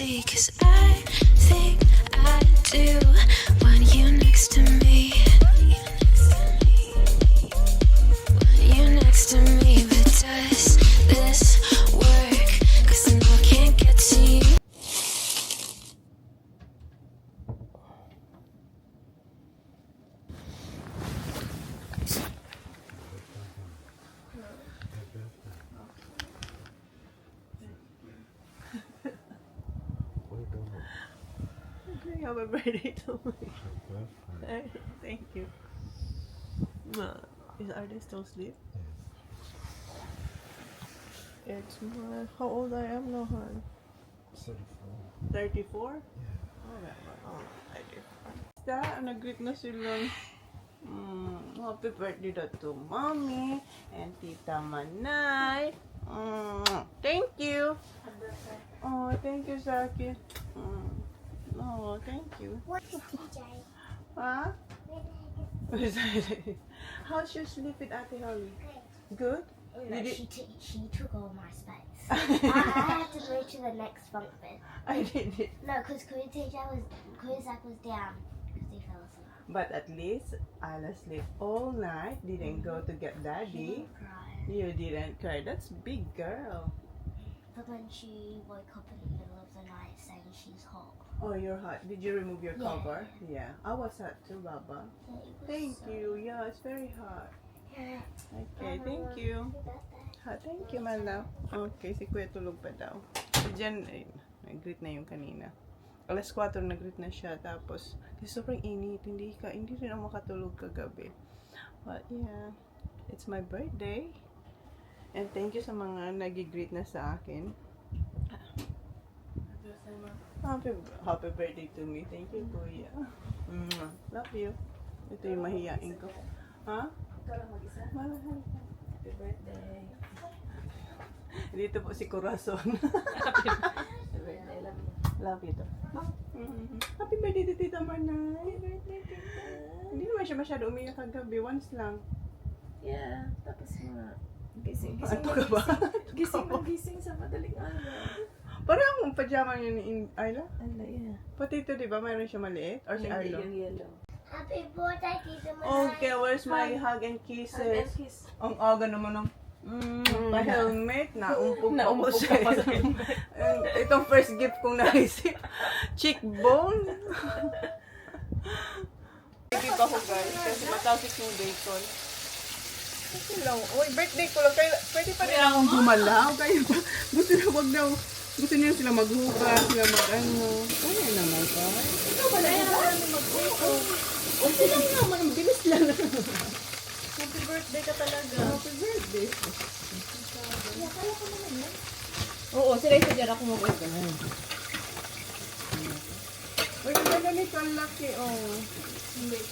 see, 'cause I think I do want you next to me. Want you next to me, but does this work? 'Cause I know I can't get to you. Happy birthday to me. Thank you. Are they still asleep? It's my... How old I am now, hon? 34. 34? Yeah. Oh, 34. Basta, nag-greet na sila. Happy birthday daw to Mommy and Tita Manay. Thank you. Oh, thank you, Zaki. Oh, thank you. What's TJ? Huh? How's your sleep with Ate Holly? Good. Good? No, Did she took all my space. I had to go to the next bunk bed. I did it. No, because Zach was down because he fell asleep. But at least I'll sleep all night. Didn't go to get Daddy. Cried. You didn't cry. That's big girl. But when she woke up in the middle of the night saying she's hot. Oh, you're hot. Did you remove your Yeah. cover? Yeah. I was hot too, Baba. It was Thank so- you. Yeah, it's very hot. Yeah. Okay, thank you. Happy birthday. Thank you, man daw. Okay, si Kuya tulog pa daw. Si Jen, nag-greet na yung kanina. Alas 4 nag-greet na siya. Tapos, kasi sobrang init. Hindi rin ako makatulog kagabi. But yeah, it's my birthday. And thank you sa mga nag-greet na sa akin. Happy birthday to me. Thank you, Kuya. Love you. Ito yung mahiyain ko. Ha? Mahal. Happy birthday. Dito po si Corazon. Happy birthday, love you. Love you to. Happy birthday to Tita Manay. Happy birthday, tita. Hindi naman siya masyado umiyak kagabi. Once lang. Yeah, tapos mga gising Ano ka ba? gising sa madaling araw. Parang ang pajama niya ni Ayla. Ala, yeah. Pati ito, di ba? Mayroon siya maliit? Or si Hindi, Arlo? yung yellow. Happy birthday, Tita Manay. Okay, where's my hug and And kisses? kiss. Ang aga naman ng pa-helmet. Naumpog pa po Naumpog siya. ka pa sa helmet. Itong first gift kong naisip. Cheekbone. Hindi pa ko guys. Kasi matasik yung bacon. Kasi lang. Uy, birthday ko lang. Kaya, pwede pa rin akong gumalaw. Kaya gusto na wag daw. Gusto niya sila maghugas, sila mag-ano. Kaya naman pa. Ikaw ba na yun? Okay lang naman. Ang bilis lang. Happy birthday ka talaga. Happy birthday. Oo, sila yung sadya ako mag-birthday. Uy, ang ganito ang laki, oh.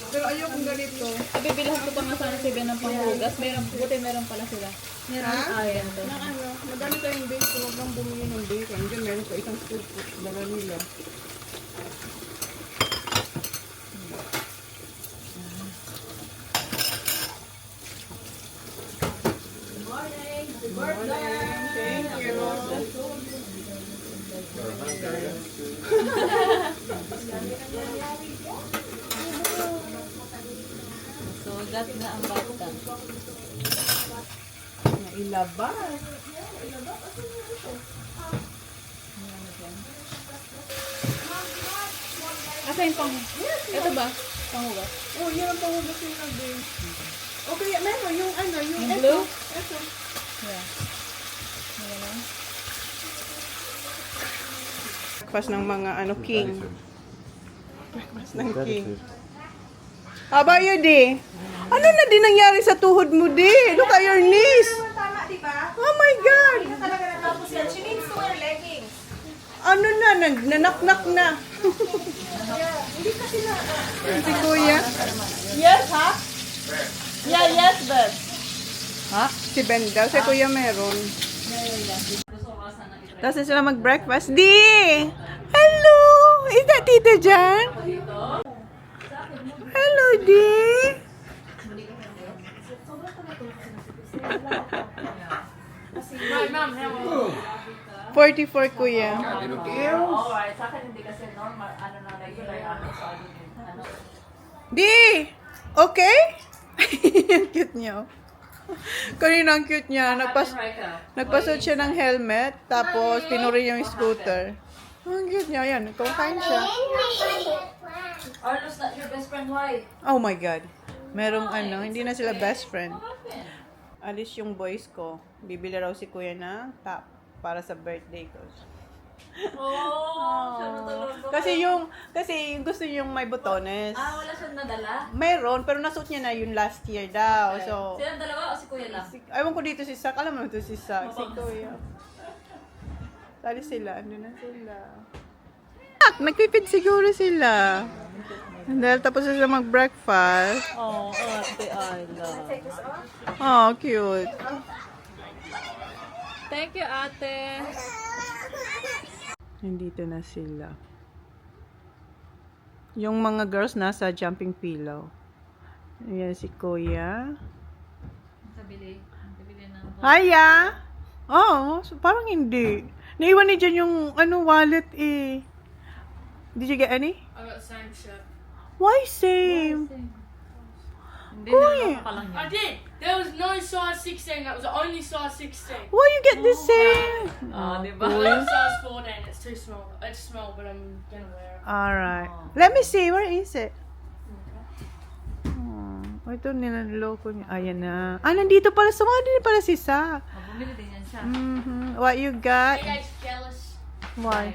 Pero ayokong ganito. Bibilhan ko pa nga sana si Ben ng panghugas. Meron pala sila. Meron ayan to. Na ano, madami tayong bacon. Huwag lang bumili ng bacon. Diyan meron pa isang scoop. Dala nila. Good morning. Thank you. So, got na ang bata. Nailabas. Asa yung pang... Ito ba? Panghugas? Oh, yan ang pangugas yung nag-bake. Okay, meron yung ano, yung Yung ito. blue? Ito. Yeah. Ayan lang. Breakfast ng mga ano, king. Breakfast ng king. How about you, Di? Ano na din nangyari sa tuhod mo, Di? Look at your knees. Tama, di ba? Oh my God. Hindi talaga natapos yan. She needs to wear leggings. Ano na, nanaknak na. Hindi kasi na... Si Kuya. Yes, ha? Yeah, yes, but... Ha? Si Ben daw. Si Kuya meron. Tapos na sila mag-breakfast. Di! Hello! Is that Tita Jan? Hello, Di! 44, kuya. Alright, sa akin hindi kasi normal, ano na regular, sa akin ano. Di! Okay? Ang cute niya. Oh. Kanina ang cute niya. Nagpasot siya ng helmet, tapos pinuri yung scooter. Ang cute niya. Yan, kumakain siya. Arlo's not your best friend, why? Oh my God. Merong ano, hindi na sila best friend. Alis yung boys ko. Bibili raw si kuya ng top para sa birthday ko. Oh, siya natulog ko. Kasi gusto yung may botones. Wala siyang nadala? Mayroon, pero nasuot niya na yun last year daw. So, Silang dalawa o si Kuya lang? ewan ko dito si Sak. Alam mo ito si Sak. Si kuya. Sali sila. Ano na sila? Nagpipid siguro sila. Dahil tapos sila mag-breakfast. Oh, ate Ayla. Oh, cute. Thank you, ate. Nandito na sila. Yung mga girls nasa jumping pillow. Ayan si Kuya. Sabili ng... Hiya! Oh, so parang hindi. Naiwan ni dyan yung wallet eh. Did you get any? I got the same shirt. Why same? Hindi Kuya! ka lang I did. There was no size 16. That was the only size 16. Why you get the same? di ba? I have size 14. It's too small. It's small, but I'm gonna wear it. Alright. Let me see. Where is it? Oh, ito nilaloko niya. Ayan na. Nandito pala. Sumali din pala si Sa. Bumili din yan siya. What you got? Tay Day's jealous. Why?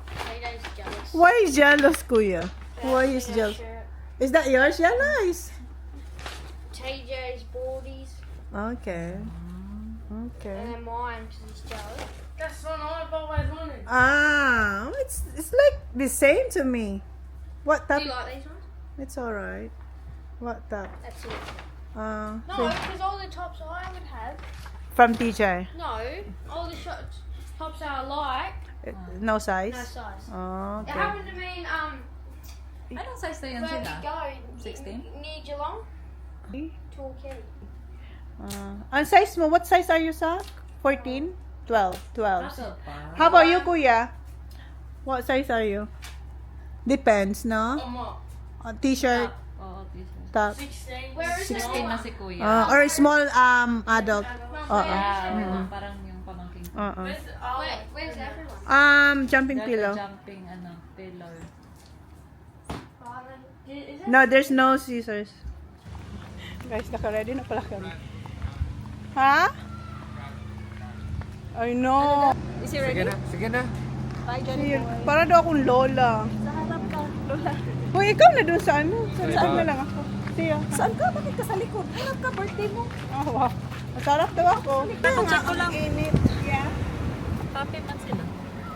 Tay Day's jealous. Why is jealous, Kuya? Why is jealous? Is that yours? Yeah, nice. Tay Day's boardies. Okay. Okay. And then mine, because he's jealous. That's what I've always wanted. It's like the same to me. What Do top? you like these ones? It's alright. What top? That's it. Uh, No, because all the tops I would have. from TJ. No, all the tops I like. No size. No size. Oh, It okay. happened to me in Anong size na yan where sila? we go 16? near Geelong. Torquay. Ang size mo, what size are you, Sa? 14? 12. 12. Kaso pa. How about you, Kuya? What size are you? Depends, no? What? T-shirt, Oo, t-shirt. top. 16. Where is 16 na si Kuya. Or small adult. Oo. Parang yung pamangking ko. Where's everyone? Jumping Dati pillow. jumping, pillow. Is it? No, there's no scissors. Guys, naka-ready na pala kami. Ha? I know. Is he ready? Sige na. Para daw akong lola. Sa harap ka, Lola. Hoy, ikaw na doon sa ano? Saan na lang ako? Siya. Saan ka? Bakit ka sa likod? Harap ka, birthday mo. Oh, wow. Masarap daw ako. Check ko lang. Init. Yeah. Happy man sila.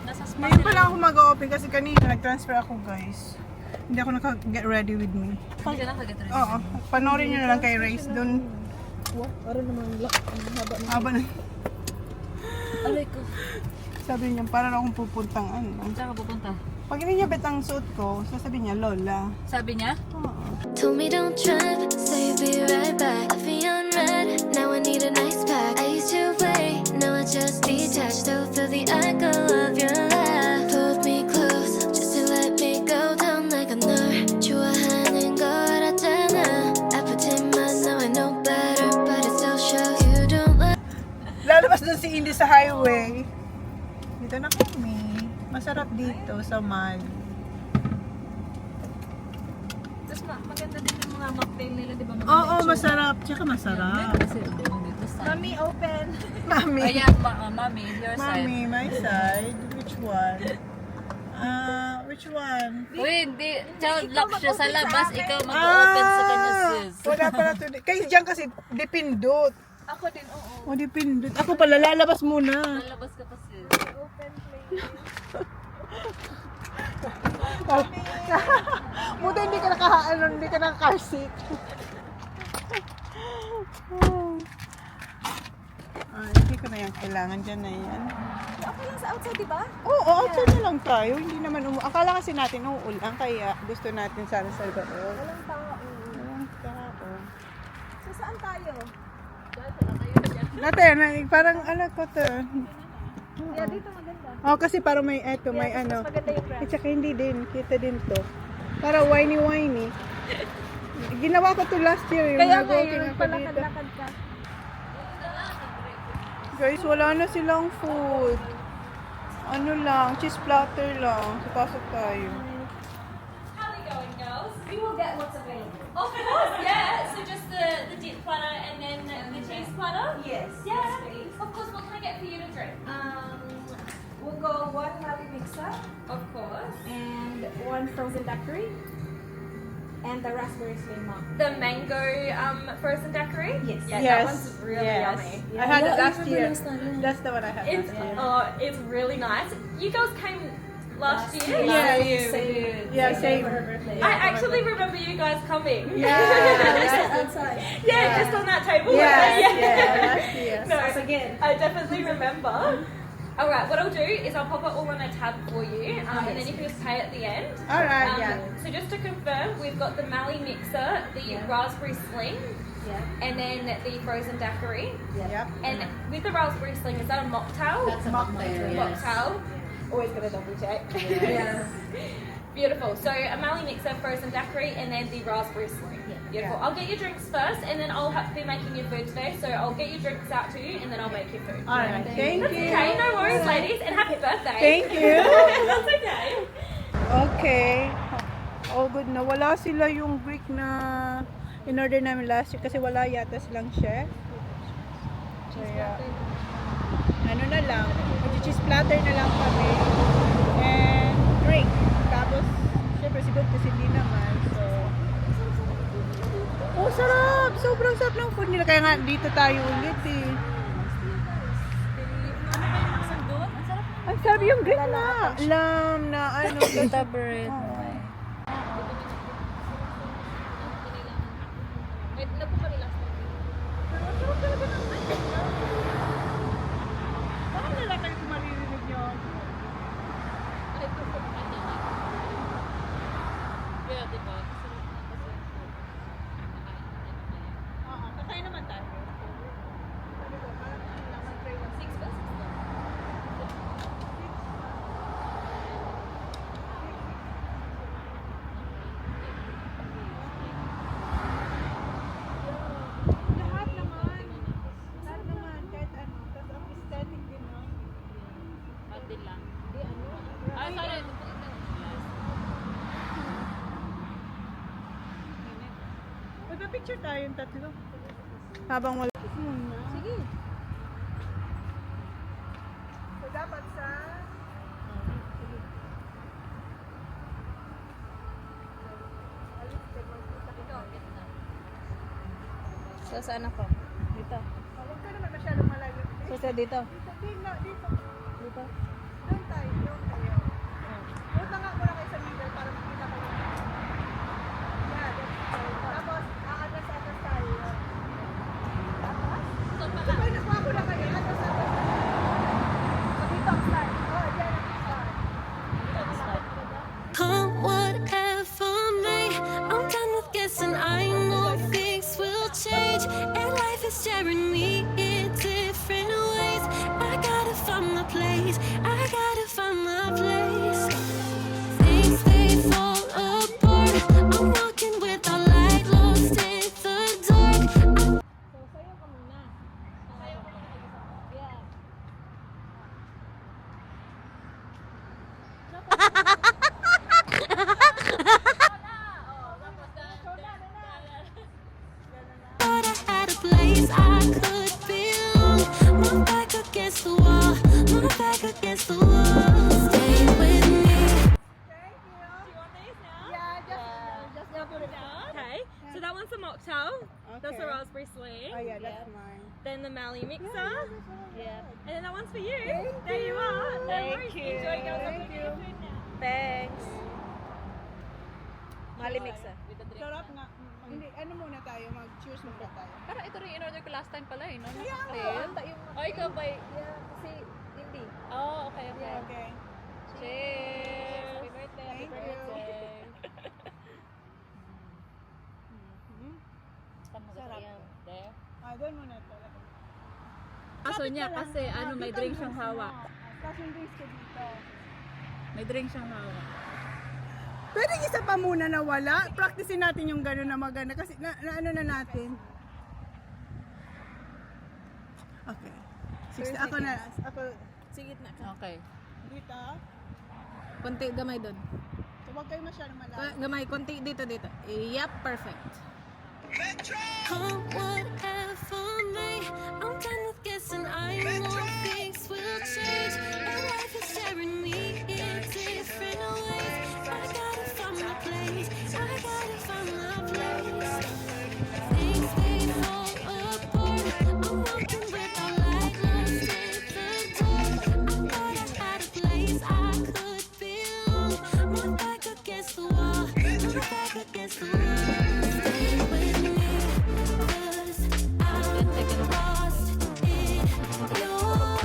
Nasa spa Ngayon sila. pa lang ako mag-open kasi kanina nag-transfer ako, guys. Hindi ako naka-get ready with me. Pag ka nakagat rin. Oo. Panoorin nyo na lang kay Race doon. Para naman haba na. Haba na. Alay ko. Sabi niya, para akong pupuntang ano. Saan ka pupunta? Pag hindi niya bet ang suit ko, sasabihin niya, Lola. Sabi niya? Told me don't trip, say you'll be right back. Coffee on red, now I need a nice pack. I used to play, now I just detach. Still feel the echo of your laugh. Pulled me close, just to let me go down like a nerve. 좋아하는 걸 알았잖아. 아프지만 now I know better, but it still shows you don't let. Lalabas doon si Indy sa highway. Dito na kami. Masarap dito sa mall. Tapos maganda din yung mga mocktail nila, di ba? Oo, masarap. Tsaka masarap. Kasi dito sa... Mummy, open. Mami. Ayan, mami, your side. Mami, my side. Which one? Which one? Uy, hindi. Child lock siya sa labas. Ikaw mag-open sa kanya, sis. Wala pala to. Kayo dyan kasi dipindot. Ako din, oo. O, dipindot. Ako pala, lalabas muna. Lalabas ka pa, sis. Open, please. Buta hindi ka hindi ka naka-car seat. Hindi ko na yan kailangan dyan na yan. Okay lang sa outside, di ba? Oo, outside na lang tayo. Hindi naman akala kasi natin uulan, kaya gusto natin sana sa loob. Walang tao. Walang tao. So, saan tayo? Natin, parang alam ko to. Yeah, dito maganda. Oh, kasi para may eto, may ano. Maganda yung At saka hindi din, kita din to. Para whiny-whiny. Ginawa ko to last year, yung Kaya nga, nag-walking yung ako dito. palakad-lakad ka. Guys, wala na silang food. Ano lang, cheese platter lang. So, pasok tayo. How are we going, girls? We will get what's available. Of course, yeah. So just the dip platter and then the cheese platter? Yes. Yeah, of course. What can I get for you to drink? We'll go one Mali mixer Of course. and one frozen daiquiri and the raspberry slim mug. The mango frozen daiquiri? Yes. Yeah, Yes, that one's really yes. yummy. I had it last year. That's the one I had It's last year. it's really nice. You girls came last year? Yeah, yeah, same. I actually remember you guys coming. Yeah. Outside. Yeah, just on that table. Yeah, Yeah. last year. No, again. I definitely remember. All right, what I'll do is I'll pop it all on a tab for you, and then you can just pay at the end. Alright, yeah. So just to confirm, we've got the Mali mixer, the raspberry sling, Yeah. and then the frozen daiquiri. Yep. And with the raspberry sling, is that a mocktail? That's a mocktail. Mocktail. Always gonna double check. Yes. Beautiful. So a Mali mixer, frozen daiquiri, and then the raspberry sling. Beautiful. Yeah. I'll get your drinks first, and then I'll be making your food today. So I'll get your drinks out to you, and then I'll make your food. Alright, thank That's you. okay. No worries, ladies, and happy birthday. Thank you. That's okay. Okay. Oh, good na. Wala sila yung Greek na in-order namin last year kasi wala yata silang chef. Kaya, ano na lang, mag-cheese platter na lang kami. And drink. Tapos, syempre siguro kasi hindi naman. So, oh, sarap! Sobrang sarap ng food nila. Kaya nga, dito tayo ulit eh. Ang sarap yung Greek na. Lamb na ano. Pita bread. Wait, nagpumalila. Baka nila kayo kung maririnig nyo. Yeah, diba? Oo, kakain naman tayo. Sabi ko, parang ano lang, mag-try lang. 6 pesos. Lahat naman. Lahat naman, kahit ano. Tapos ang aesthetic din, no? Pati lang. Ah, sorry. Magpa-picture tayong tatlo. Habang wala. Sige. So, dapat sa... So, saan ako? Dito. Huwag ka naman masyadong malayo. So, sa dito. Dito. Dito. Doon tayo. Punta nga muna kayo sa middle para makita kayo. Yeah, tapos, aatras tayo. Sabay, nakuha ko na kayo. Atras tayo. Dito ang start. Oh, dyan ang start. Come whatever may, I'm done with guessing. I know things will change, and life is staring me in different ways. I gotta find my place. I gotta find my place. Things they fall apart. I'm walking with a light lost in the dark. Thought I had a place I could belong. My back against the wall. My back against the wall. Stay with me. Okay, so that one's a mocktail. That's a Okay. raspberry sling. Oh, yeah, that's mine. Then the Mali mixer. Yeah. And then that one's for you. There you are. No worries. Enjoy, girls. I'm looking at your food now. Thanks. Mali mixer. With the drink. Sarap nga. Hindi, ano muna tayo? Mag-cheers muna tayo. Parang ito rin in-order ko last time pala eh, no? Kaya nga. Cocktail. Oh, ikaw ba? Yeah, kasi hindi. Oh, okay, okay. Okay. Cheers! Happy birthday, happy Thank you. birthday. Sarap. There. Ah, doon muna talaga. Kaso niya kasi ano may drink siyang hawak. Tapos yung drinks ko dito. May drink siyang hawak. Pwede isa pa muna na wala. Practicein natin yung gano'n na maganda. Kasi ano na natin. Okay. 60. Ako na. Ako. Sige na ka. Okay. Dito. Konti, gamay doon. So, huwag kayo masyadong malalim. Gamay, konti dito. Yep, perfect. Oh, whatever may. I'm done with guessing. I know things will change. And life is staring me in different ways. I gotta find my place. I gotta find my place. Things they fall apart. I'm walking without light, lost in the dark. I thought I had a place I could belong. My back against the wall. My back against the wall. Stay with me.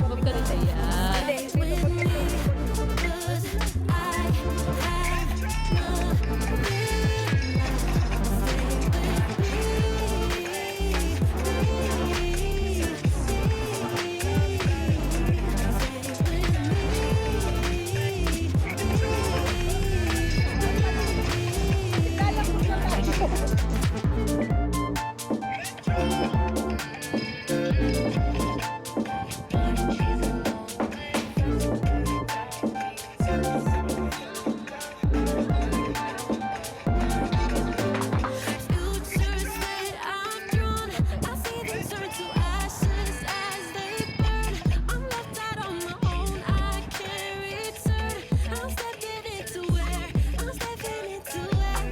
Huwag ka rin ayan. Futures that I've drawn, I see them turn to ashes as they burn. I'm left out on my own, I can't return. I'm stepping into where, I'm stepping into where.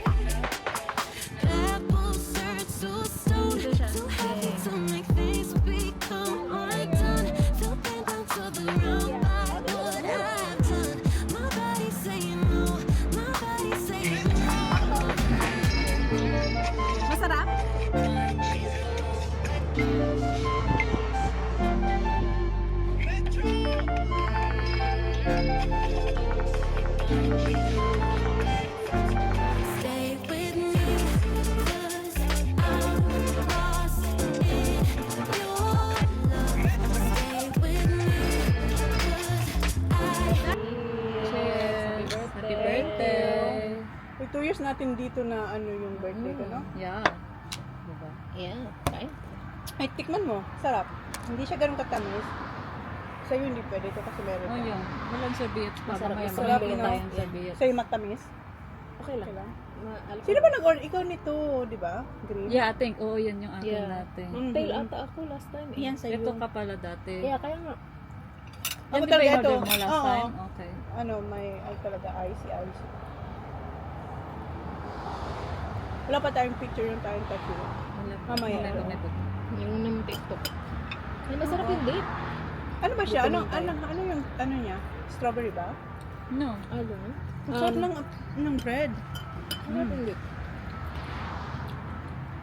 Pebbles turn to stone, too heavy to make things become undone. Feel pain down to the ground by what I've done. My body's saying no, my body's saying no. Masarap? Stay with me, 'cause I'm lost in your love. Stay with me, 'cause I Cheers! Happy birthday! Uy, 2 years natin dito na ano yung birthday ko, no? Yeah. Diba? Yeah, right. Ay, tikman mo. Sarap. Hindi siya ganun katamis. Sa'yo hindi pwede ito kasi meron. Oh, ka. yun. Walang serviette pa. Masarap. Mamaya Masarap, mamili no? tayong serviette. Sa'yo matamis. Okay lang. Okay lang. Ma-alcohol. Sino ba nag-order? Ikaw nito, di ba? Green. Yeah, I think. Oo, yan yung akin Yeah. natin. Mhm. Tail ata ako last time eh. Yan sa'yo. Ito ka pala dati. Kaya kaya nga. Ako Yan di ba talaga yung ito. order mo last Oo. time? Okay. Ano, may ay talaga icy. Wala pa tayong picture yung tayong tatlo. Mamaya. Yung ng TikTok. Ay, masarap yung date. Ano ba siya? Ano Buto yung ano niya? Strawberry ba? No. Ano? Ang sarap ng bread. Masarap yung date.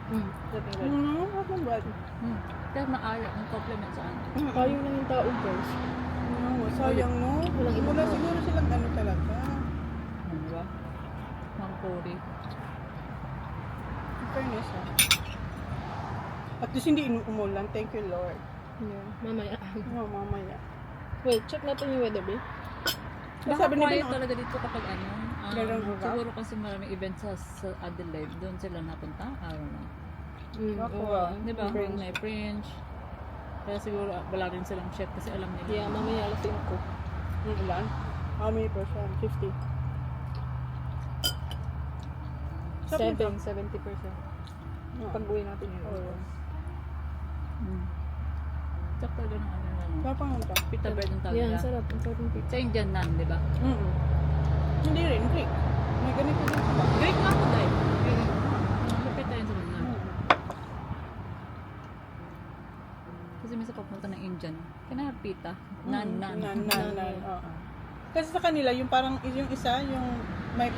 Sarap yung date. Sarap ng bread. Kaya maaya ang compliment sa ano. Ayaw lang yung tao, guys. Sayang, no? Walang ibang Wala tao. siguro silang ano talaga. Ano ba? Mang Cory. In fairness, ha? At least hindi umulan. Thank you, Lord. Yeah. Mamaya. Mamaya. Wait, check natin yung weather, babe. Kasi Baka sabi nila, quiet no? talaga dito kapag ano. Meron ba? Siguro kasi maraming events sa Adelaide. Doon sila napunta. I don't know. Ako, Oo. Di ba? Fringe. May fringe. Kaya siguro wala rin silang chef kasi alam nila. Yeah, mamaya alas 5. Yung ilan? How many percent? 50. 70%. No. Pag-uwi natin yun. Oo. Sakto doon ang ano lang. Sarap ang ito. Pita bread ang tawag Yeah, nila. ang sarap. Ang sarap yung pizza. Sa Indian naan, di ba? Hindi rin, Greek. May ganito din ba? Great nga ako dahil. Lupit tayo sa mga. Kasi minsan papunta ng Indian. Kaya pita. Nan. Oo. Kasi sa kanila, yung parang, yung isa, yung may,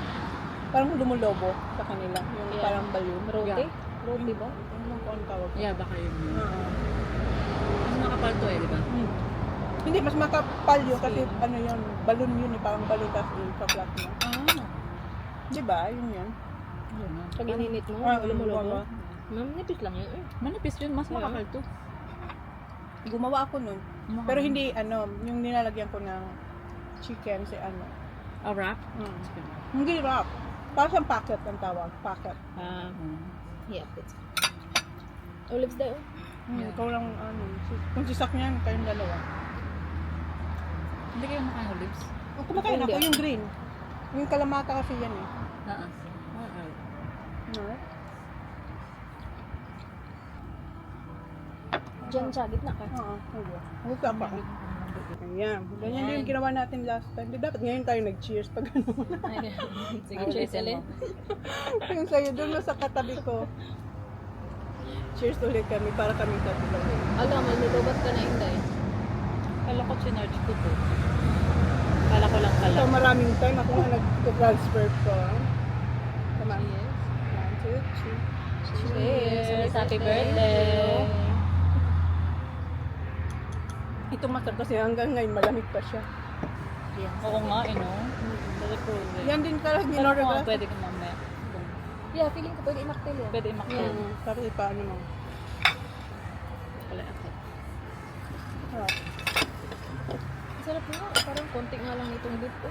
parang lumulobo sa kanila. Yung Yeah. parang balloon. Roti? Yeah. Roti ba? Ano ko ang tawag? Yeah, baka yun. Oo. Mas makapal to eh, di ba? Hindi, mas makapal yun kasi ano yun, balloon yun eh, parang balloon tapos i-flat mo. Di ba? Yun yun. Yun nga. Pag ininit mo, Ah, alam mo baba. logo. Ma'am, nipis lang yun eh. Manipis yun, mas makapal to. Gumawa ako nun. Pero hindi, yung nilalagyan ko ng chicken, wrap? Hindi wrap. Parang siyang packet ang tawag. Packet. Yeah, it's olives daw. Ikaw lang, kung sisak niya, kayong dalawa. Hindi kayo makain olives? Kumakain ako, yung green. Yung kalamata kasi yan eh. Diyan sa gitna ka. Oo. Huwag ka pa. Ayan. Ganyan din yung ginawa natin last time. Di dapat ngayon tayo nag-cheers pag ano. Sige, cheers ulit. Yung sa'yo, doon na sa katabi ko. Cheers ulit kami para kami tatlo. Alam, malubat ka na Inday. Kala ko chinarge ko to. Kala ko lang pala. So maraming time ako nga nag-transfer ko. Come on. Yes. 1, 2, 3. Cheers. Happy birthday. Ito masarap kasi hanggang ngayon malamig pa siya. Oo nga, no? Pwede ko. Yan din talaga Pero in-order kung ko. pwede ko mamaya. Yeah, feeling ko pwede imaktil yan. Pwede imaktil. Tapos paano mo? Pala ako. Harap. Sarap nga. Parang konti nga lang itong dip ko.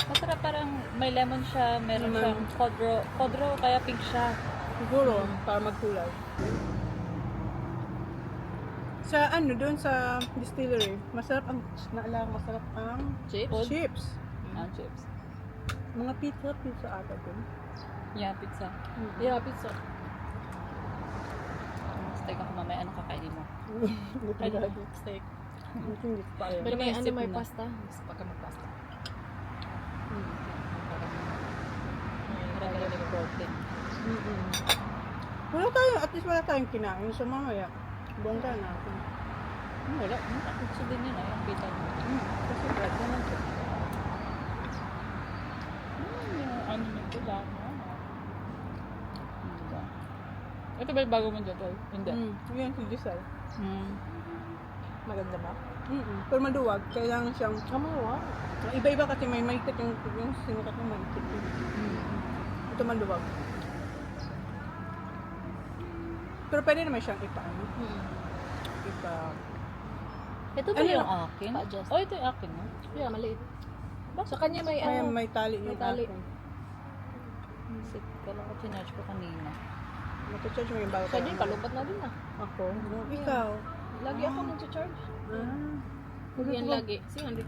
Masarap, parang may lemon siya, meron siyang kodro, kaya pink siya. Siguro, para magkulay. Sa doon sa distillery, masarap ang, masarap ang Chips? chips. Chips. Mga pizza ata dun. Yeah, pizza. Yeah, pizza. Steak ako mamaya, anong kakainin mo? Steak. Hindi pa alam. Pero may Naisip may na. pasta. Gusto pa ka magpasta. Parang may protein. At least wala tayong kinain. So mamaya, bongga na ako. Wala, gusto din yun, yung pita mo. Kasi bread naman siya. Yung ano nito lang. Ito ba yung bago mo dyan, Tol? Hindi. Yan si Giselle. Maganda ba? Pero maluwag, kailangan siyang, Wow. iba-iba kasi may maikit yung sinukat ng maikit. Ito maluwag. Pero pwede naman siyang ipaano. Ito ba Ano yung lang? akin? Pa-adjust. Oh, ito yung akin, no? Yeah, maliit. Sa kanya may Kaya may tali yung tali. akin. Isip, kala ko chinarge ko kanina. Mata-charge mo yung bago. Sa kanya, palupat na din ah. Ako? Ikaw? Lagi ako nag-charge. Ah. Yan lagi. Si 100%.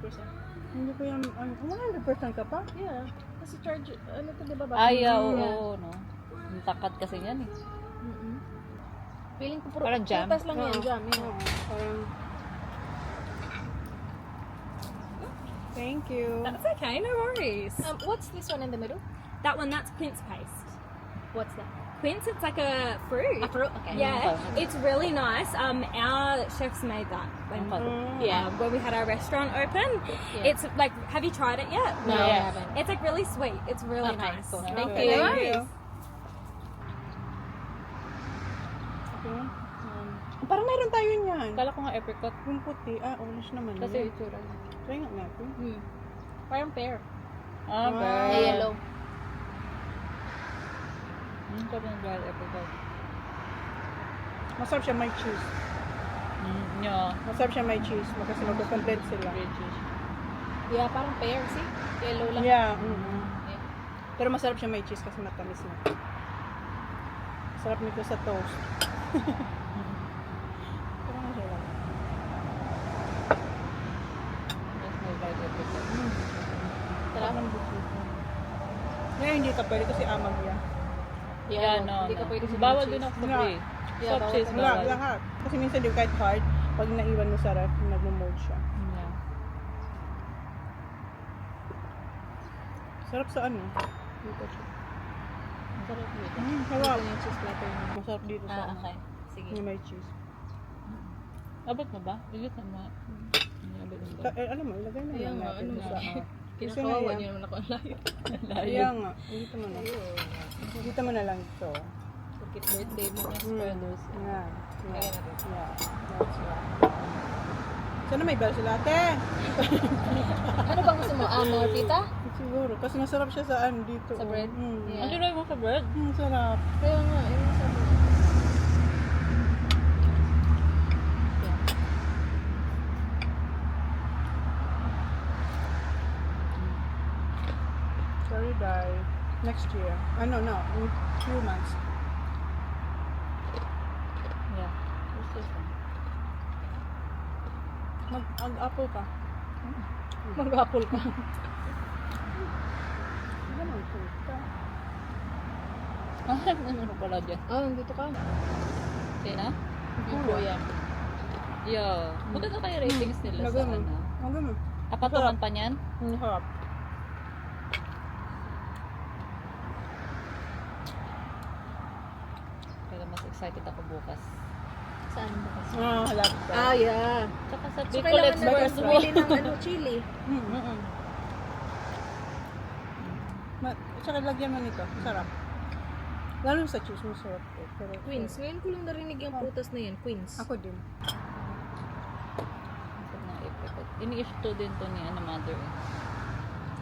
Hindi ko yan, 100% ka pa? Yeah. Kasi charge, ano to diba ba? Ay, oo, no? Yung takad kasi yan, eh. Feeling ko Parang jam? prutas lang yan, Oo. jam. Yeah. Oo, parang... Thank you. That's okay, no worries. What's this one in the middle? That one, that's quince paste. What's that? Quince, it's like a fruit. A fruit? Okay. Yeah, it's really nice. Our chefs made that when, when we had our restaurant open. Yeah. It's like, have you tried it yet? No, Yeah. I haven't. It's like really sweet. It's really Okay, nice. cool. Thank Okay, you. thank you. Okay. Parang meron tayo niyan. Kala ko nga apricot. Yung puti, orange naman. Kasi yun. itsura niya. Try nga natin. Parang pear. Ah, Wow. pero... Yellow. Ito yung dry apricot. Masarap siya may cheese. Yeah. Masarap siya may cheese. Kasi magkakontent sila. Green cheese. Yeah, parang pear. See? Yellow lang. Yeah. Yeah. Pero masarap siya may cheese kasi matamis na. Sarap nito sa toast. Parang siya lang. Yes, may dry apricot. Sarap. Kaya hindi ka pwede kasi amag yan. Yeah, no. Hindi ka pwede sa Bawal cheese. din ako sa Yeah. free. Yeah, Soft bawal cheese, ka. Wala, bawal. lahat. Kasi minsan di kahit hard, pag naiwan mo sa ref, nagmo-mold siya. Yeah. Sarap sa ano? Dito siya. Sarap dito. Sarap. Ito yung cheese platter niya. Masarap dito sa ano. Okay. Sige. Yung may cheese. Abot mo ba? Ilit mo. Abot mo ba? Alam mo, ilagay na Kaya lang nga, natin ano sa... nga. Kasi Kinakawawa nga niyo naman ako ang layo. Kaya nga, dito mo na. Dito mo na lang ito. Bakit birthday mo na? Spreaders. Yeah. Kaya na rin. Yeah. That's right. Sana may bell sila, ate. Ano bang gusto mo? More pita? Siguro. Kasi masarap siya sa ano dito. Sa bread? Mm. Yeah. Ang try mo sa bread? Sarap. Kaya nga, yun sa July. Next year. No, in 2 months. Yeah. What's this one? Mag-apple ka. Mag-apple ka. Ano naman ito? Ano pala dyan? Nandito ka. Sina? Yung kuya. Yo. Maganda kayo ratings nila sa Lagay mo. ano. Lagay mo. Kapatungan pa niyan? Ang harap. Pero mas excited ako bukas. Saan ba kasi? Halap ka. Yeah. Tsaka sa So, Bicol kailangan na Express bumili ng chili. Tsaka lagyan mo nito. Sarap. Lalo sa cheese, masarap to. Pero, Queens. Ngayon ko lang narinig yung prutas na yan. Queens. Ako din. Ini-issue din to ni mother eh.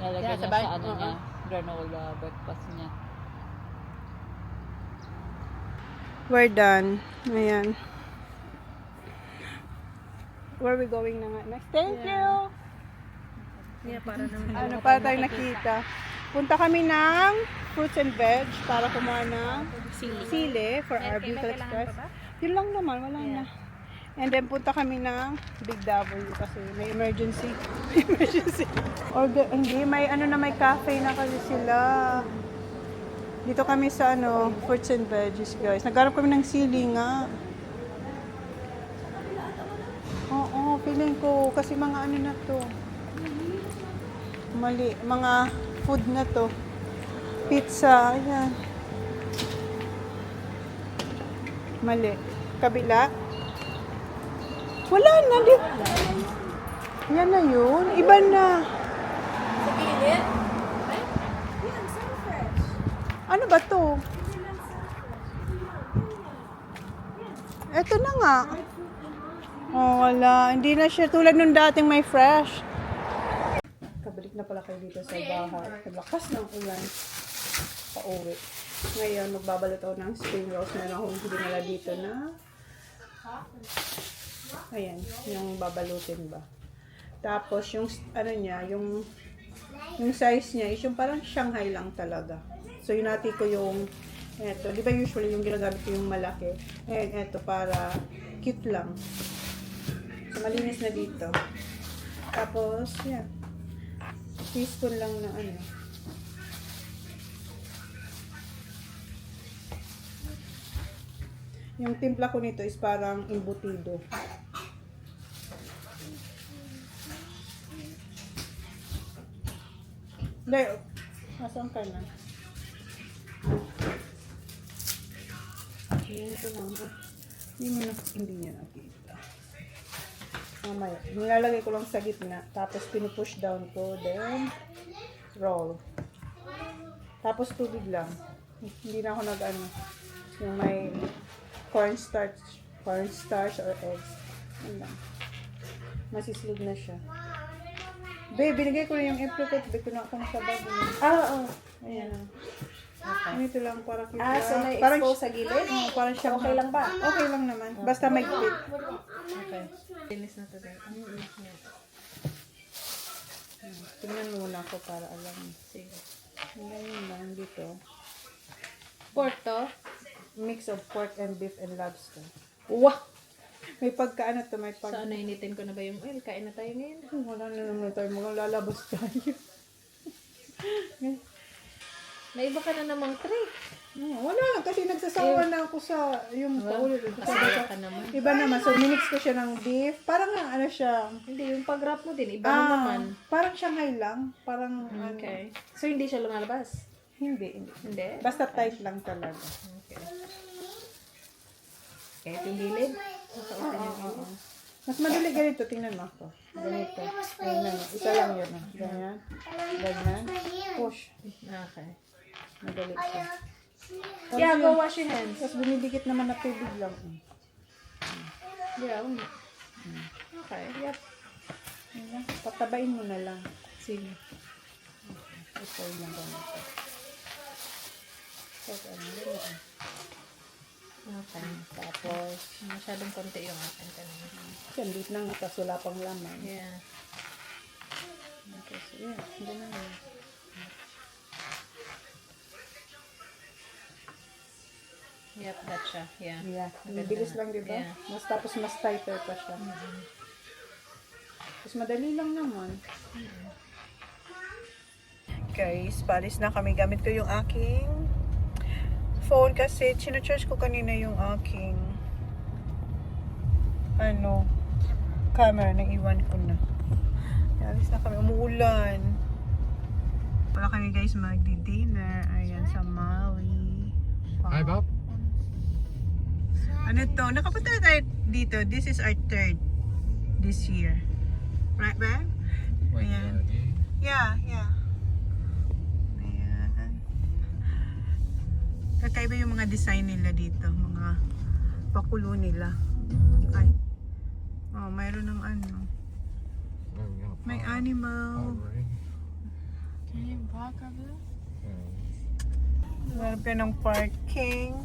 Lalagyan Yeah, niya sabay. sa ano Oo. niya, granola breakfast niya. We're done. Ayan. Where are we going na nga next? Thank you! Yeah, para naman. Ano para tayo nakita? Punta kami ng fruits and veg para kumuha ng sili for our Bicol Express. Yun lang naman, wala na. And then punta kami ng Big W kasi may emergency. Emergency. Hindi, may ano na may cafe na kasi sila. Dito kami sa ano, fruits and veggies guys. Naghanap kami ng sili nga. Oo, feeling ko kasi mga ano na to. Mali, mga food na to. Pizza, ayan. Mali. Kabila. Wala na, di. Yan na yun. Iba na. Ano ba to? Eto na nga. Oh, wala. Hindi na siya tulad nung dating may fresh. Kabalik na pala kayo dito sa bahay. Naglakas ng ulan. Pauwi. Ngayon, magbabalot ako ng spring rolls. Meron akong dinala dito na ayan, yung babalutin ba. Tapos, yung ano niya, yung size niya is yung parang Shanghai lang talaga. So, yunati ko yung eto. Di ba usually yung ginagamit ko yung malaki? And eto para cute lang. So, malinis na dito. Tapos, yan. Teaspoon lang na ano. Yung timpla ko nito is parang embutido. Hindi, nasaan ka na? Ito lang. Hindi niya nakita. Mamaya, nilalagay ko lang sa gitna, tapos pinupush down ko, then roll. Tapos tubig lang. Hindi na ako nag-ano, yung may cornstarch or eggs. Yan lang. Masislog na siya. Babe, binigay ko na yung apricot. Babe, ko na akong sabag. Oo. Ayan. Okay. Ito lang para cute lang. So may Parang- expose sa gilid? Parang siya. Okay lang ba? Okay lang naman. Basta may fit. Okay. Linis na to din. Tingnan muna ako para alam. Sige. Ngayon lang dito. Pork to? Mix of pork and beef and lobster. Wah! May pagkaano to, may pag... Saan na initin ko na ba yung oil? Kain na tayo ngayon. Wala na naman tayo. Mukhang lalabas tayo. May iba ka na namang tray. Wala lang. Kasi nagsasawa na ako sa yung paulit. Masaya ka naman. Iba naman. So, minix ko siya ng beef. Parang nga, ano siya. Hindi, yung pag-wrap mo din. Iba na naman. Parang Shanghai lang. Parang, Okay. So, hindi siya lumalabas? Hindi. Hindi? Basta tight lang talaga. Okay. Kahit yung gilid? Nakautin yung gilid? Mas madali ganito. Tingnan mo ako. Ganito. Ganyan. Isa lang yun. Ganyan. Ganyan. Push. Okay. Madali siya. Yeah, go wash your hands. Tapos binibigit naman na tubig lang. Yeah. Okay. Yep. Ayan. Patabain mo na lang. Sige. Ito yung ganito. So, ganyan. Okay. Tapos, Masyadong konti yung akin kanina. sandit lang. Tapos wala pang laman. Yeah. Tapos, yeah. Ganyan. Yep, that siya. Yeah. Yeah. Mabilis lang, di ba? Yeah. Tapos mas tighter pa siya. Tapos madali lang naman. Guys, palis na kami. Gamit ko yung aking phone kasi chino-charge ko kanina yung aking camera. Naiwan ko na. Alis na kami. Umuulan. Wala kami guys magdi-dinner. Ayan sa Maui. Wow. Hi, Bob. Ano to? Nakapunta na tayo dito. This is our third this year. Right, ba? Ayan. Yeah. Ayan. Kakaiba yung mga design nila dito. Mga pakulo nila. Ay. Oh, mayroon ng ano. May animal. Can you walk over there? Meron pa ng parking.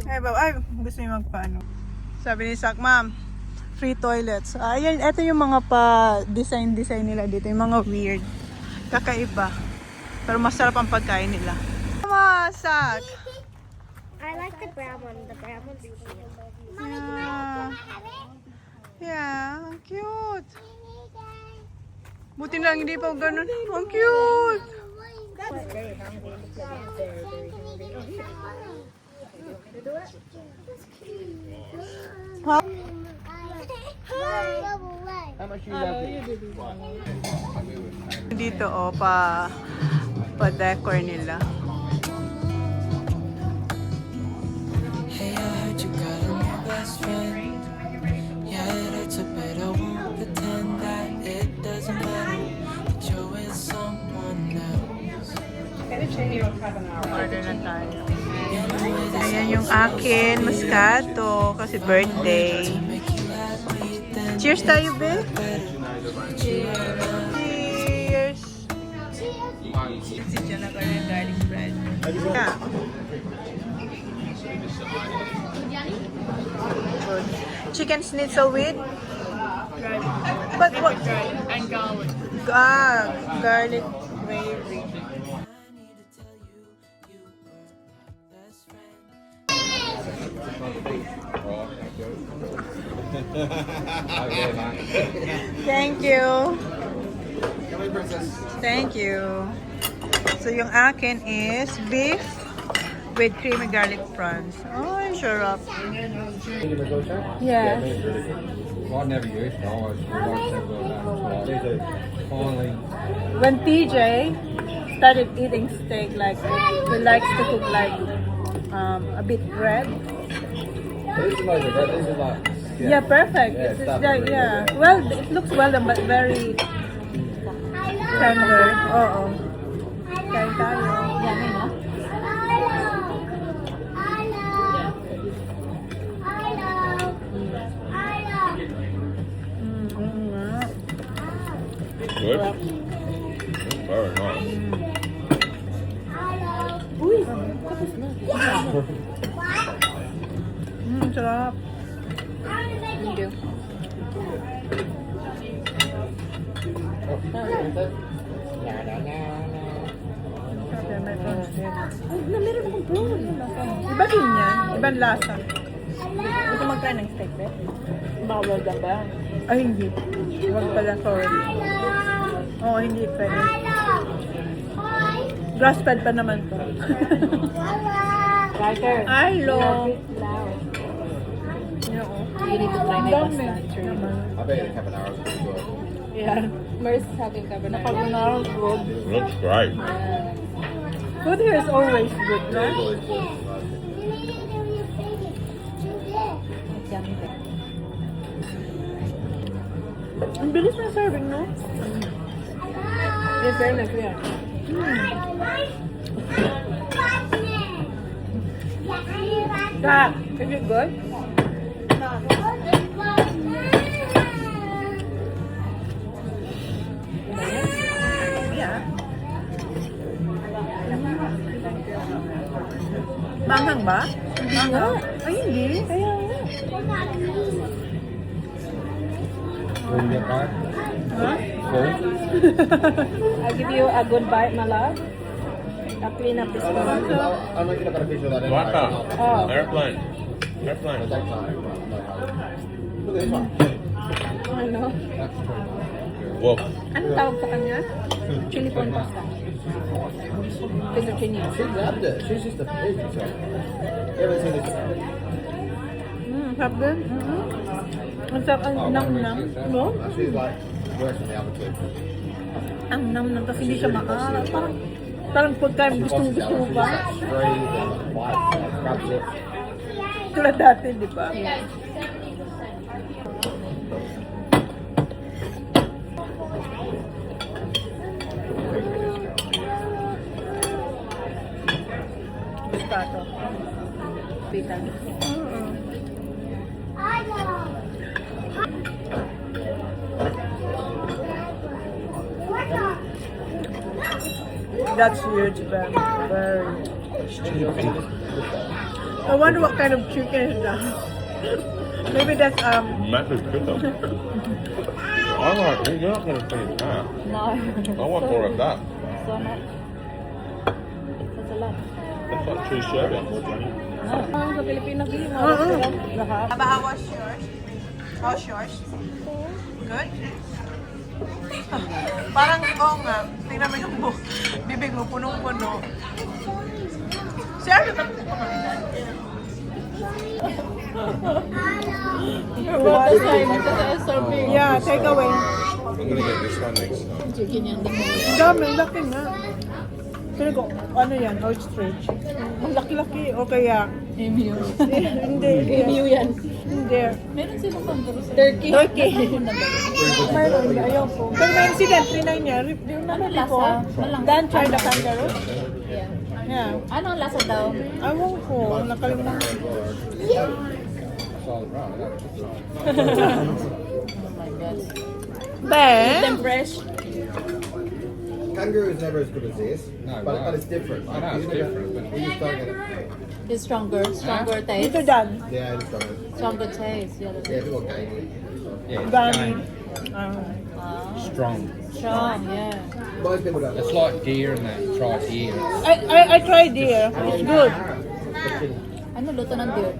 Ay, gusto niyo magpaano. Sabi ni Sak, ma'am, free toilets. Ayan, ito yung mga pa-design nila dito. Yung mga weird. Kakaiba. Pero masarap ang pagkain nila. Come on, Sak! I like the brown one. The brown one's cute. Yeah, ang cute. Buti lang hindi pa ganun. Ang cute! Dito pa-decor nila. Hey, I heard you got a new best friend. Yeah, it hurts a bit. I won't pretend that it doesn't matter. That you're with someone else. Order na tayo. Ayan yung akin, Moscato, kasi birthday. Cheers tayo, be. Cheers. Si John ako ng garlic bread. Yeah. Good. Chicken schnitzel with? But what? And garlic. Garlic gravy. Thank you. Thank you. So yung akin is beef with creamy garlic prawns. Oh, ang sarap. Yes. Well, I never used to. Only. When TJ started eating steak, like he likes to cook like a bit red. This is like Yeah, perfect. Yeah, It's it's not like, really yeah. Well, it looks well done, but very tender. Oo. Kain tayo. Yummy, no? Good. Very nice. Sarap. Thank you. Iba din yan. Ibang lasa. Ito magkain ng steak, eh? Bawal ka ba? Ay, hindi. Huwag pala, sorry. Oo, hindi pwede. Grass-fed pa naman to. Riker. Ay, lo. You need to try my Dami. pasta. I bet you have an hour to go. Yeah. Mer's having carbonara. Carbonara good. Looks great. Food here is always good, right? It's yummy. Ang bilis ng serving, no? In fairness, yeah. Kat, is it good? Yeah. Manghang ba? Hindi nga. Ay, hindi. Kaya nga. Will you get back? Huh? Full? I'll give you a good bite, my love. clean up this one. I'm not gonna get a picture of that. Waka. Oh. Airplane. Airplane. Look at this one. Ano? Wolf. Anong tawag sa kanya? Chili corn pasta. Fettuccine. She loved it. She's just a pig. So. You haven't seen this? Sarap din. Ang sarap, ang nam-nam. No? She's like worse than the other two. Ang nam-nam, tapos hindi siya makalat. Parang pagkain gustong-gusto mo ba? Screams and bites and grabs it. Tulad dati, di ba? Gustato. Pitan. That's huge, Ben. Very. I wonder what kind of chicken is that. Maybe that's Massive chicken. I like it. You're not gonna finish that. No. I want more of that. So much. That's a lot. That's like 2 servings. sa Pilipinas din. Lahat. How was yours? How's yours? Good? Parang, oo nga, tingnan mo yung bibig mo, punong-puno. Sir, Yeah, take away. I'm gonna get this one next time. Chicken yan. Ang dami, ang laki nga. Pero ko, ano yan, ostrich. Ang laki-laki, o kaya, Emu. hindi. Emu yan. Hindi. Meron silang kangaroo sa Turkey. Mayroon, ayaw po. Pero may incident, trinay niya. Yung naman ako, Dan tried the kangaroo. Yeah. Ano ang lasa daw? Awang ko, nakalimutan. Oh my God. Ben? Them fresh. Kangaroo is never as good as this, but it's different. I know it's different, but you just don't get it. It's stronger. Stronger taste. Dito Dan. Yeah, it's stronger. Stronger taste. Yeah, Yeah, it's more gamey. Dan. Strong. strong. Yeah. Most people don't. It's like deer and that. Try deer. I tried deer. It's good. Ano luto ng deer?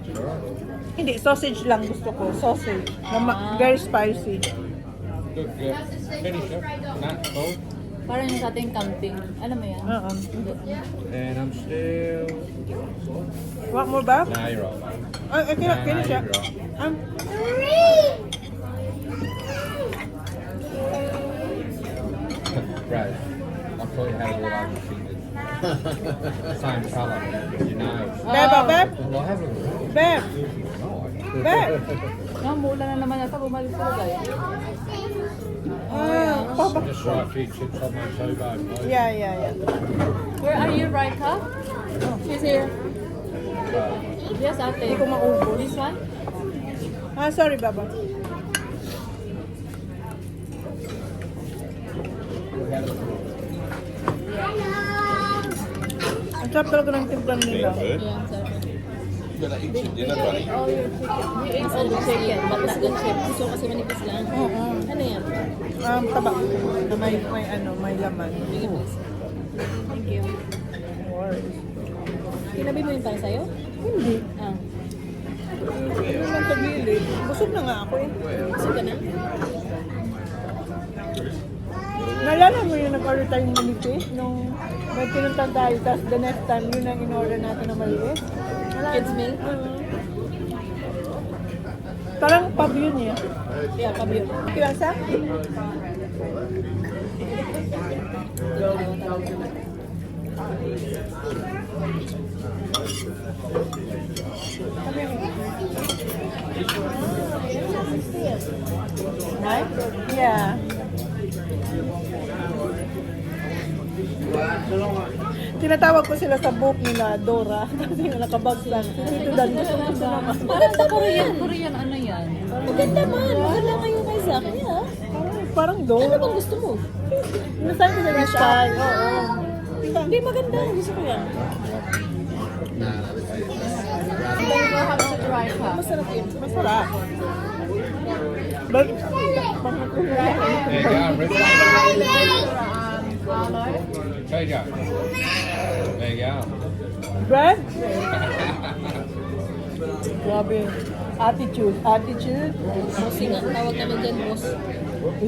Hindi, sausage lang gusto ko. Sausage. Very spicy. Good, good. Finish it. Nah, cool. Parang yung sa ating camping. Alam mo yan? And I'm still. Want more, Bob? Nah, you're right. I cannot finish it. Right. I thought you had it all over your fingers. Same colour. Your nose. Beb. Well, have a look. Beb. Beb. Mula na naman yata bumalik sa lagay. Papa. Just try a few chips on my toe bone. Yeah. Where are you, Raika? Oh, she's here. Yes, ate. Hindi ko maubos. This one? Sorry, Baba. Ang sarap talaga ng timplang nila. Yeah, sorry. You're gonna eat your dinner, buddy. All your chicken. We ate all the chicken, but not the chips. Gusto ko kasi manipis lang. Ano yan? Taba. Na may laman. Thank you. Tinabi mo yung para sa'yo? Hindi. Ah. Hindi naman sa gilid. Busog na nga ako eh. Busog ka na? Naalala mo yung nag-order tayong manipis nung may pinuntan tayo, tapos the next time yun ang in-order natin na maliit. Kids meal? Parang pub yun eh. Yeah, pabyo. Kilasa? Right? Yeah. Tinatawag ko sila sa book nila, Dora. Kasi nga nakabagsan. Ito dan, gusto naman. Maganda Korean ano yan? Maganda man. Maganda ngayon kayo sa akin, ha? Parang Dora. Ano bang gusto mo? Nasaan ko na style? Oo. Hindi maganda. Gusto ko yan. Masarap yun. Masarap. But, There you go. There you go. There you go. Brad? Grabe. Attitude. Bossing ang tawag naman dyan, boss.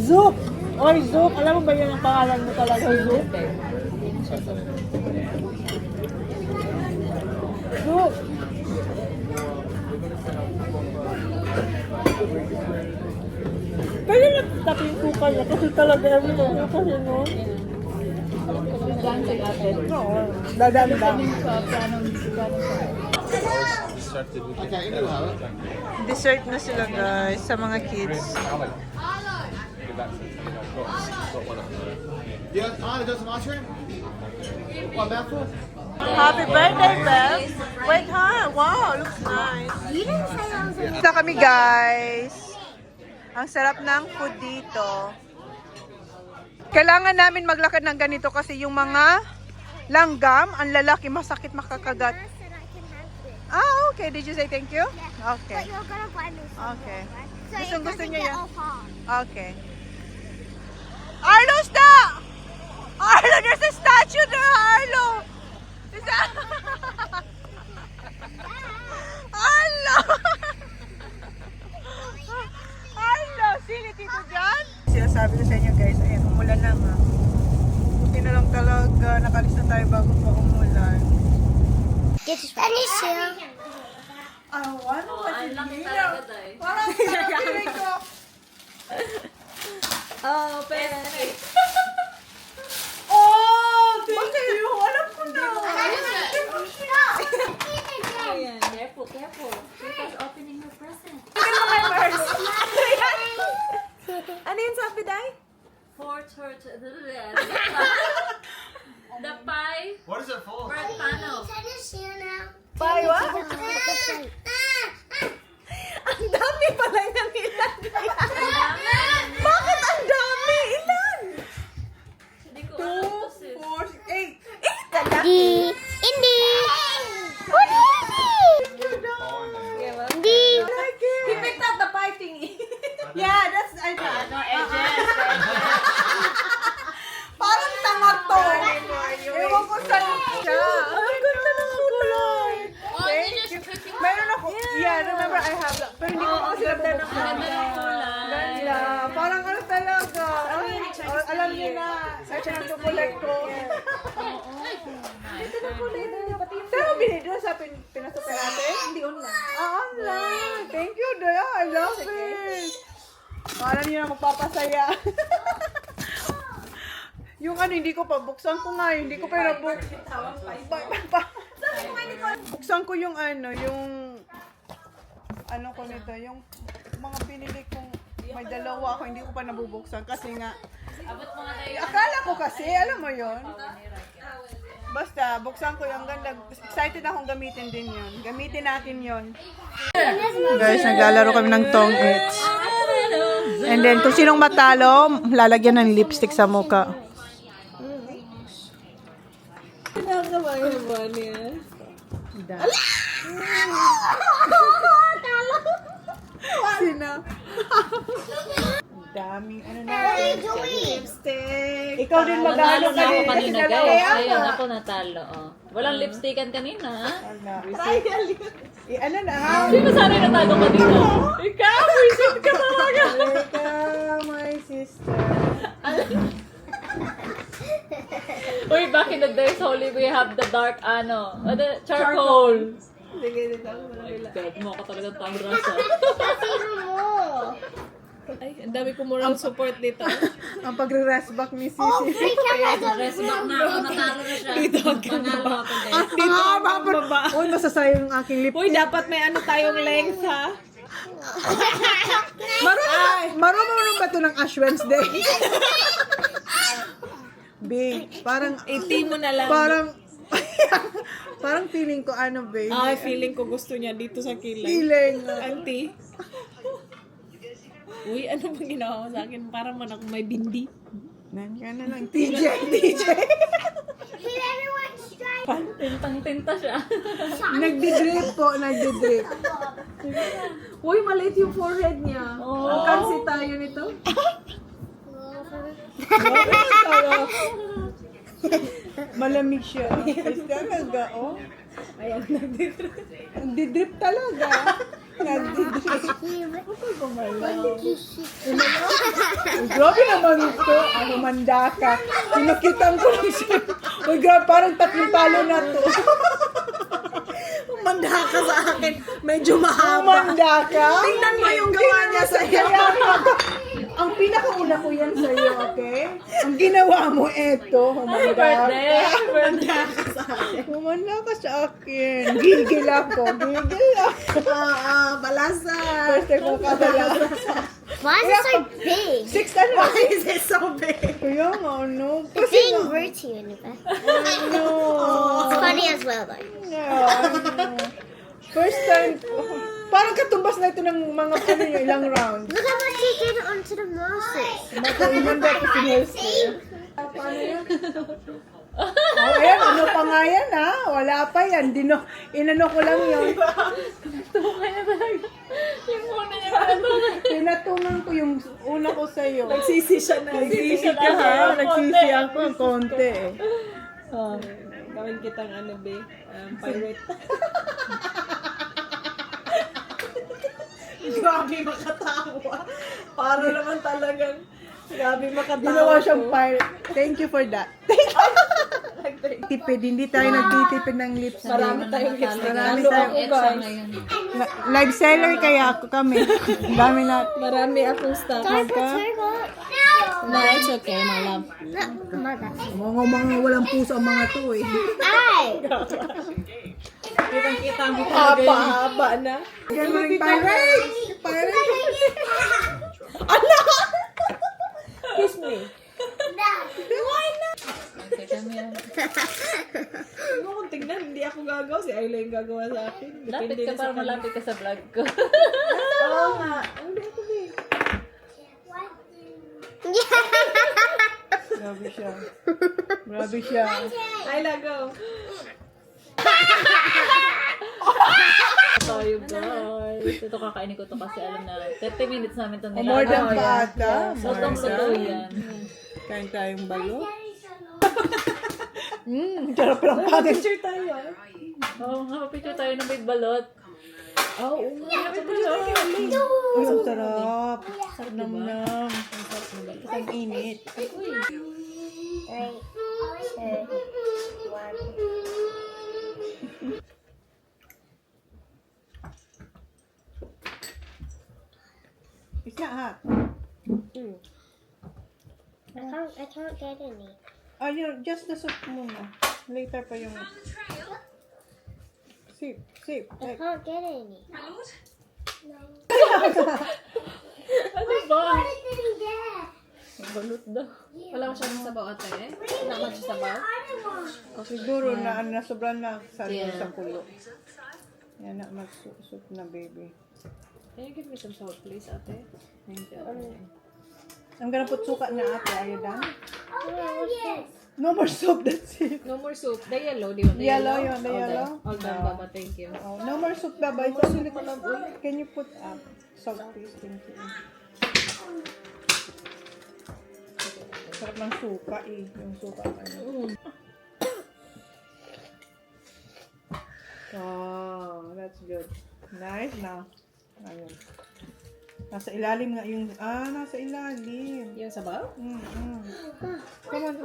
Zook! Oy, Zook! Alam mo ba yun ang pangalan mo talaga, Zook? Zook! Pwede na tapos yung kuka niya kasi talaga every time yung kasi no? Oo. Dadaan. Okay, you know. Dessert na sila guys sa mga kids. Yeah, it doesn't ice cream. What, mouthful? Happy birthday, Bev! Wait, ha? Wow, looks nice. Ito kami guys. Ang sarap ng food dito. Kailangan namin maglakad ng ganito kasi yung mga langgam, ang lalaki, masakit makakagat. Ah, okay. Did you say thank you? Okay. But you're gonna buy me some Okay. more, right? So Gustong it gusto doesn't niya get yan. all hard. Okay. Arlo, stop! Arlo, there's a statue there, Arlo! Is that... Arlo! Arlo! Sino dito dyan? Sinasabi ko sa inyo guys, ayan, umulan na nga. Buti na lang talaga, nakalis na tayo bago pa umulan. Get Spanish here. Ano ba Ang laki talaga tayo. Parang sarap ko. Oh, pwede. Oh, thank you. Alam ko na. Ayan. Careful. She's opening her present. Ano yun sabi, Day? The pie. What is it for? Bread pano. Tennis here now. Bye, what? Ang dami pala ng ilan. Bakit ang dami? Ilan? Hindi ko alam to, sis. 4, 8. Indy. He picked up the pie thingy. Yeah, that's I thought. No, edges. Parang tanga to. Ewan ko saan siya. Ang ganda ng kulay. Thank you. Meron ako. Yeah, remember I have that. Pero hindi ko kasi ganda ng ganda. Parang ano talaga. Alam niyo na. Search ng chocolate ko. Ganda ng kulay na. Saan mo binili doon sa pinasukan natin? Hindi online. Online. Thank you, Daya. I love it. Parang niyo na magpapasaya. Yung ano, hindi ko pa. Buksan ko nga. Hindi ko pa nabuksan. Buksan ko yung ano, yung ano ko nito, yung mga pinili kong may dalawa ako, hindi ko pa nabubuksan kasi nga, akala ko kasi, alam mo yon. Basta, buksan ko yung ganda. Excited akong gamitin din yon. Gamitin natin yon. Guys, naglalaro kami ng tongue eats. And then, kung sinong matalo, lalagyan ng lipstick sa mukha. Nakakabayan ba niya? Sino? Daming ano na. Lipstick. Ikaw din mag-ano Nanalo na ako kanina, guys. Kaya Ayun, nga. ako natalo. Oh. Walang lipstickan kanina, ha? Ano na? How? Sino sana yung natalo kanina? Ikaw! Visit ka talaga! Welcome, my sister. Uy, back in the days, Holy, we have the dark, the charcoal. Sige, dito. God, mo ka talagang tamrasa. Ay, ang dami ko moral support dito. Ang pagre-rest back ni Sisi. Rest back na ako, natalo na siya. Dito hanggang baba. Dito ang baba. Uy, masasayang ng aking lip. Uy, dapat may ano tayong length, ha? Marunong ba ito ng Ash Wednesday? Babe, parang, Iti mo na lang. parang feeling ko ano, babe. Ay, feeling ko gusto niya dito sa kilay. Feeling. Auntie. Uy, ano bang ginawa mo sa akin? Parang man ako may bindi. Nandiyan na lang. TJ. Tintang-tinta siya. Nagdi-drip po, nagdi-drip. Uy, maliit yung forehead niya. Ang kansi tayo nito. Malamig siya. Ay, talaga, oh. Ayan, nagdidrip. Nagdidrip talaga. Nagdidrip. Grabe naman ito. Ang humanda ka. Pinukitan ko lang siya. Uy, grabe, parang 3 talo na to. Umanda ka sa akin. Medyo mahaba. Humanda ka? Tingnan mo yung gawa niya sa'yo. Ang pinakauna ko yan sa'yo, okay? Ang ginawa mo, eto. Humanda ka. Umanda ka sa akin. Humanda ka sa akin. Gigil ako. Gigil ako. Balasa. First time ko kadala. Why is it so big? 6 ano? Why is it so big? Kaya nga, ano? It's being rude to you, Annabeth. No. It's funny as well, though. No. First time. Parang katumbas na ito ng mga ano yung ilang rounds. Look how much you did onto the masses. Magkainan ba ito si Mercy? Paano yan? Oh, ayan, ano pa nga yan, ha? Wala pa yan. Inano ko lang yun. Pinatungan ko yung una ko sa'yo. Nagsisi siya na. Nagsisi ka, ha? Nagsisi ako ng konti, eh. Gawin kitang ano, be? Pirate. Grabe makatawa. Para naman talagang grabe makatawa. Ginawa siyang pirate. Thank you for that. Tipid, hindi tayo nagtitipid ng lips. Marami tayong hits. Marami tayong live seller kaya ako kami. Ang dami na. Marami akong stuff. No, it's okay, my love. Mga walang puso ang mga to eh. Ay! Kitang-kita mo talaga haba na. Ganun rin pirate! Pirate! Kiss me. Huwag mo kong tignan, hindi ako gagawa. Si Ayla yung gagawa sa akin. Lapit Depende ka na para sa kanya. malapit ka sa vlog ko. Oo nga. Hindi ako, be. Grabe siya. Grabe siya. Ayla, go. Tayo guys. Ito kakainin ko to kasi alam na 30 minutes namin ito nila. More than bata. Sobrang totoo yan. Kain tayong balo. Sarap lang pagin. Picture tayo. Oo nga, picture tayo ng may balot. Oo, Uy, ang sarap. Sarap nam-nam. Ang init. 3, 2, 1. It's not hot. I can't get any. Oh, just the soup muna. Later pa yung... Sip. I can't get any. Ano ba? What is in there? Balot daw. Wala masyadong sabaw ate eh. Wala masyadong sabaw. Siguro na sobrang na sa kulo. Yan na, mag-soup na baby. Can you give me some salt please ate? Thank you. I'm gonna put suka na ate. Are you done? Oh, yes. No more soup, that's it. No more soup. The yellow, do you want the Yellow, yellow? you want the yellow? All done, No. Baba. Thank you. Oh, no more soup, baba. It's only can you put salt, please? Thank you. Sarap ng suka eh. Yung suka pa niya. Oh, that's good. Nice na. Ayun. Nasa ilalim nga yung... nasa ilalim. Yung sabaw? Come on.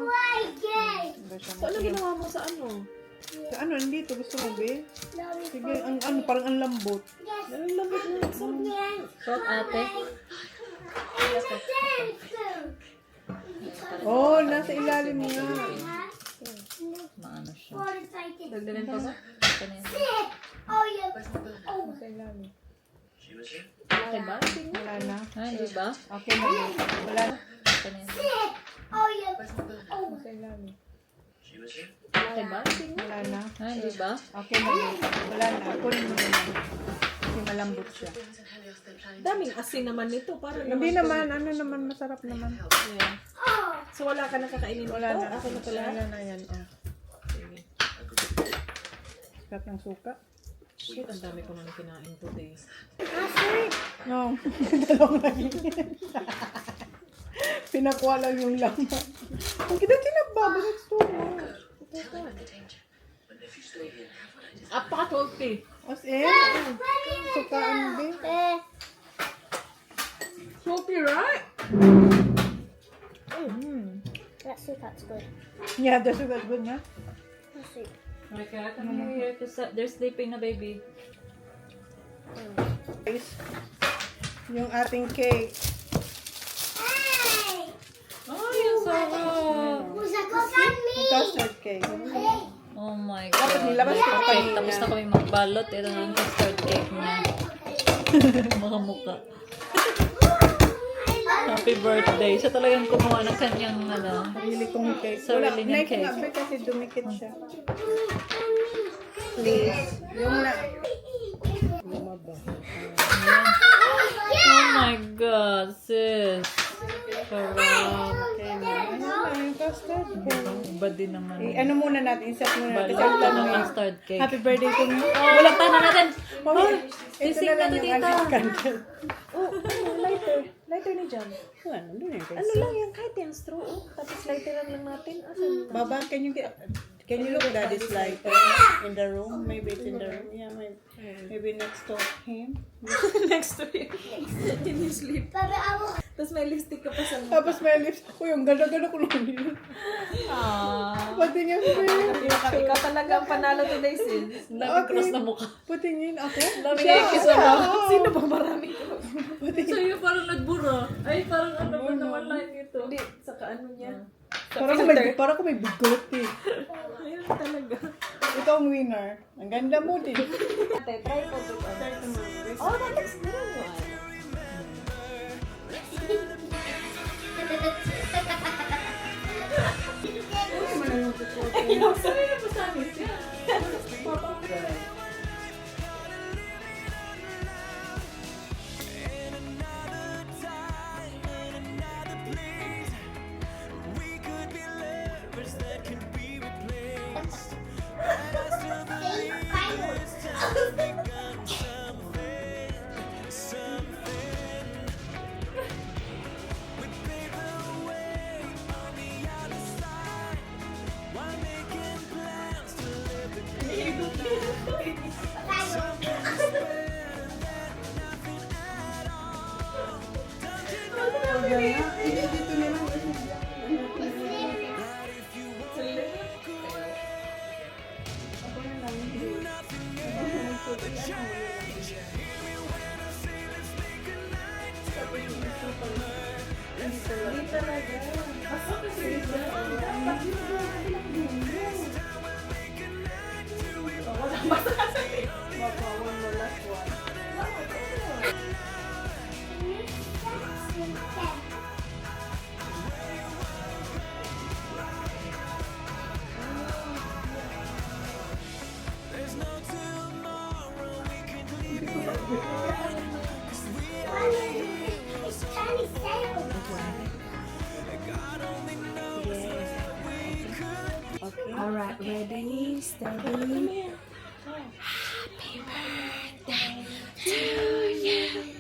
So, ano ginawa mo sa ano? Sa ano, nandito. Gusto mo, be? Sige, parang ang lambot. Ang lambot na. Shot ate. Oh, nasa ilalim nga. Maano siya. Dagdagan pa ba? Nasa ilalim. Okay ba? Wala na. Hindi ba? Okay na. Wala na. Nasa ilalim. Okay ba? Wala na. Hindi ba? Okay na. Wala na. Kunin mo na lang. Kasi malambot siya. Daming asin naman nito. Para Hindi naman. Ano naman. Masarap naman. Yeah. So, wala ka nakakainin Wala ito? na. Ako na pala. Wala na yan. Oh. Sarap ng suka. Shit, ang dami ko nang kinain today. No. Dalawang lagi. Pinakuha lang yung laman. Ang kita tinababa next door. Apaka-salty. As in, sukaan din. Salty, right? That soup, that's good. Yeah, that's good na. That soup. Okay, come here. They're sleeping na, baby. Guys, yung ating cake. Hey! Oh, yung sarap. Who's that got me? Custard cake. Oh my Dapat God. nilabas ko pa Okay, yun. tapos na kami magbalot. Ito na yung custard cake niya. Mga mukha. Happy birthday. Siya talagang kumuha ng kanyang, ano, Sarili kong cake. Sarili niyang Like cake. nga ba kasi dumikit siya. Please. Yung na... Lumaba. Oh my God, sis. Sarap. Okay na. Ano na yung custard cake? Iba din naman. Ano muna natin? Insert muna natin. Balot na ng custard cake. Happy birthday to me. Walang na natin. Oh, ito Sisig na na lang to, yung tita. aking candle. Lighter. Lighter ni John. Ano lang yung Ano lang yan, kahit yung straw. Tapos lighter lang natin. Asan? Baba, can you look at daddy's lighter in the room? Maybe it's in the room. Yeah, maybe next to him. Next to him. In his sleep. Tapos may lipstick ka pa sa mukha. Tapos may lips. Uy, ang ganda-ganda ko lang yun. Pati niya Ikaw talaga ang panalo today, sis. Cross na mukha. Patingin ako. Namingay sa mga. Sino ba marami? Sa'yo parang nagbura. Ay, parang ano ba naman line ito. Hindi, saka ano niya. Parang ko may bigot eh. Ayun talaga. Ito ang winner. Ang ganda mo din. Ate, try ko to. Oh, that looks good one. Ayaw, sorry na po sa amin siya. Alright, ready, steady. Happy birthday to you.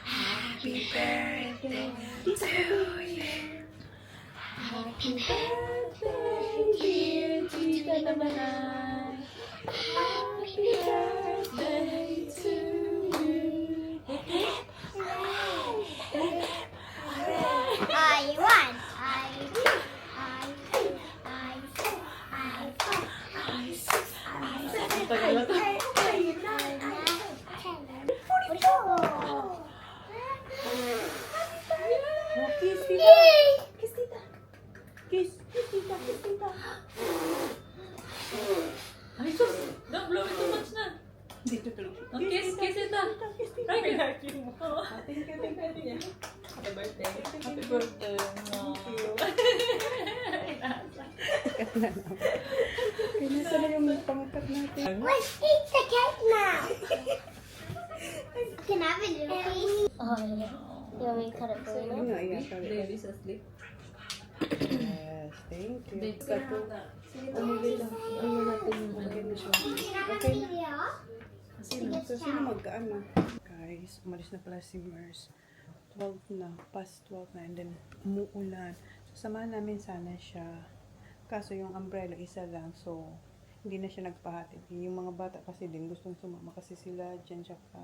Happy birthday to you. Happy birthday, dear Tita Namanay. Happy birthday to you. I won. Kiss, tita. Kiss, tita. Kiss, tita. Kiss, tita. Ay, sus! Don't blow it too much na. Dito tulog. Oh, kiss ito. Right here. Thank you. Happy birthday. Happy birthday. Kinasa na yung pangkat natin. Let's eat the cake now. Can I have a little piece? Oh, yeah. You want me to cut it for you? Ano, iyak. Baby's asleep. Yes, thank you. Can Okay na. So, sino mag-ano? Guys, umalis na pala si Mers. 12 na, past 12 na, and then umuulan. So, Samahan namin sana siya. Kaso yung umbrella isa lang, so hindi na siya nagpahatid. Yung mga bata kasi din gustong sumama kasi sila dyan tsaka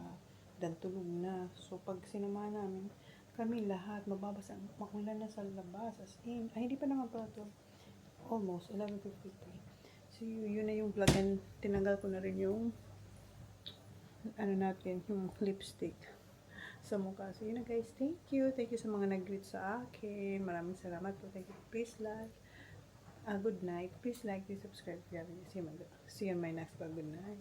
dan tulog na. So pag sinamahan namin, kami lahat mababasa, makulan na sa labas. As in, hindi pa naman pala to. Almost 11:53. So yun na yung vlog and tinanggal ko na rin yung ano natin, yung lipstick sa mukha. So yun na guys, thank you sa mga nag-greet sa akin. Maraming salamat po. Thank you. Please like, good night. Please like, please subscribe if you haven't. See you in my next vlog. Good night.